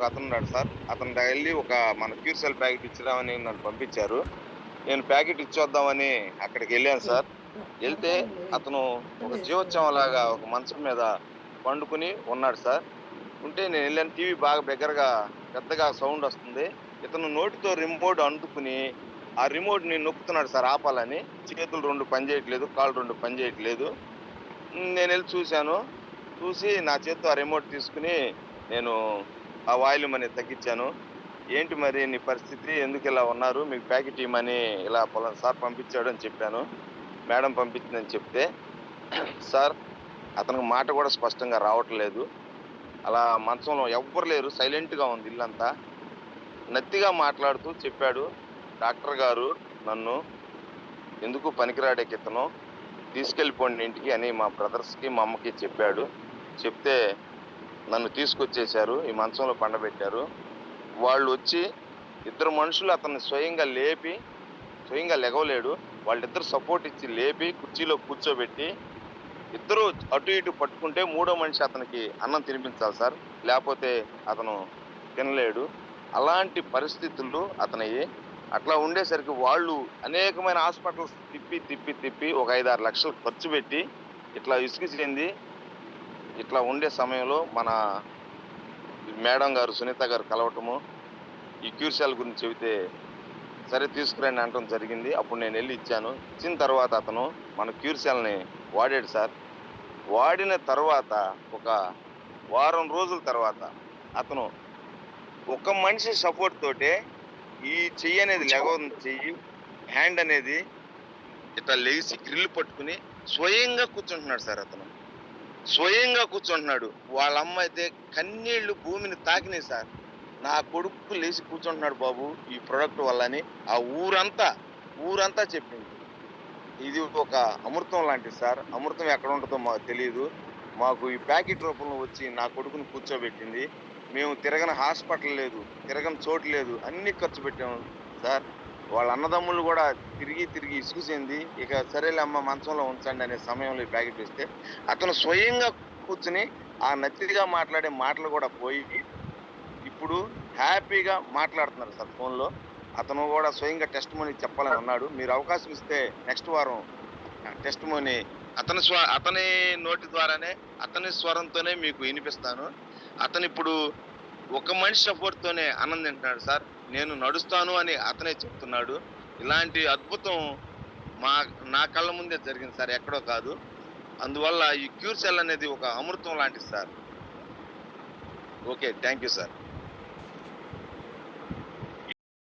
అతను ఉన్నాడు సార్. అతని వెళ్ళి ఒక మన క్యూర్సెల్ ప్యాకెట్ ఇచ్చిరామని నన్ను పంపించారు. నేను ప్యాకెట్ ఇచ్చొద్దామని అక్కడికెళ్ళాను సార్. ఎళ్తే అతను ఒక జీవోత్సవంలాగా ఒక మంచం మీద పండుకొని ఉన్నాడు సార్. ఉంటే నేనెళ్ళాను. టీవీ బాగా బిగ్గరగా పెద్దగా సౌండొస్తుంది. ఇతను నోటితో రిమోట్ అందుకుని, ఆ రిమోట్‌ని నొక్కుతున్నాడు సార్ ఆపాలని. చేతులు 2 పని చేయట్లేదు. కాళ్ళు 2 పని చేయట్లేదు. నేనెళ్లి చూసాను. చూసి నా చేత్తో ఆ రిమోట్ తీసుకొని నేను ఆ వాల్యూమ్ అనేది తగ్గించాను. "ఏంటి మరి నీ పరిస్థితి? ఎందుకిలా ఉన్నారు? మీకు ప్యాకెట్ ఇయ్యమని ఇలా పలానా సార్ పంపించాడు" అని చెప్పాను. మేడం పంపించిందని చెప్తే, "సార్ అతనికి మాట కూడా స్పష్టంగా రావట్లేదు. అలా మంచంలో ఎవ్వరు లేరు. సైలెంట్‌గా ఉంది ఇల్లంతా." నత్తిగా మాట్లాడుతూ చెప్పాడు, "డాక్టర్ గారు నన్ను ఎందుకు పనికిరాడెకితను. తీసుకెళ్ళిపోండి ఇంటికి" అని మా బ్రదర్స్‌కి, మా అమ్మకి చెప్పాడు. చెప్తే నన్ను తీసుకొచ్చేశారు. ఈ మంచంలో పండబెట్టారు. వాళ్ళొచ్చి ఇద్దరు మనుషులు అతన్ని స్వయంగా లెగవలేడు. వాళ్ళిద్దరు సపోర్ట్ ఇచ్చి లేపి కుర్చీలో కూర్చోబెట్టి, ఇద్దరు అటు ఇటు పట్టుకుంటే మూడో మనిషి అతనికి అన్నం తినిపించాలి సార్. లేపోతే అతను తినలేడు. అలాంటి పరిస్థితులు అతనియి. అట్లా ఉండేసరికి వాళ్ళు అనేకమైన హాస్పిటల్స్ తిప్పి ఒక 5, 6 లక్షలు ఖర్చు పెట్టి ఇట్లా విసుగు చెంది ఇట్లా ఉండే సమయంలో మన మేడం గారు, సునీత గారు కలవటము, ఈ క్యూర్సెల్ గురించి చెబితే, సరే తీసుకురండి అనటం జరిగింది. అప్పుడు నేనెళ్లి ఇచ్చాను. ఇచ్చిన తర్వాత అతను మన క్యూర్సెల్‌ని వాడాడు సార్. వాడిన తర్వాత ఒక వారం రోజుల తర్వాత అతను ఒక మనిషి సపోర్ట్ తోటే ఈ చెయ్యనేది చెయ్యి, హ్యాండ్ అనేది ఇట్లా లెగిసి గ్రిల్ పట్టుకొని స్వయంగా కూర్చుంటున్నాడు సార్ అతను. స్వయంగా కూర్చుంటున్నాడు. వాళ్ళమ్మ అయితే కన్నీళ్లు భూమిని తాకినాయి సార్. నా కొడుకు లేసి కూర్చుంటున్నాడు బాబు ఈ ప్రొడక్ట్ వల్ల అని ఆ ఊరంతా చెప్పింది. ఇది ఒక అమృతం లాంటిది సార్. అమృతం ఎక్కడ ఉంటదో మాకు తెలీదు. మాకు ఈ ప్యాకెట్ రూపంలో వచ్చి నా కొడుకుని కూర్చోబెట్టింది. మేము తిరగని హాస్పిటల్ లేదు. తిరగని చోటు లేదు. అన్నీ ఖర్చు పెట్టాము సార్. వాళ్ళ అన్నదమ్ములు గూడా తిరిగి ఇసుగు చెంది, ఇక సరేలే అమ్మ మంచంలో ఉంచండి అనే సమయంలో ఈ ప్యాకెట్ ఇస్తే, అతను స్వయంగా కూర్చొని ఆ నత్తిగా మాట్లాడే మాటలు గూడా పోయి, ఇప్పుడు హ్యాపీగా మాట్లాడుతున్నారు సార్ ఫోన్‌లో. అతను గూడా స్వయంగా టెస్టిమోనీ చెప్పాలని అన్నాడు. మీరు అవకాశం ఇస్తే నెక్స్ట్ వారం టెస్టిమోనీ అతని నోటి ద్వారానే, అతని స్వరంతోనే మీకు ఇనిపిస్తాను. అతనిప్పుడు ఒక మనిషి సపోర్ట్‌తోనే అన్నం తింటున్నాడు సార్. నేను నడుస్తాను అని అతనే చెప్తున్నాడు. ఇలాంటి అద్భుతం మా నా కళ్ళ ముందే జరిగింది సార్. ఎక్కడో కాదు. అందువల్ల ఈ క్యూర్సెల్ అనేది ఒక అమృతం లాంటిది sir. Okay. Thank you sir.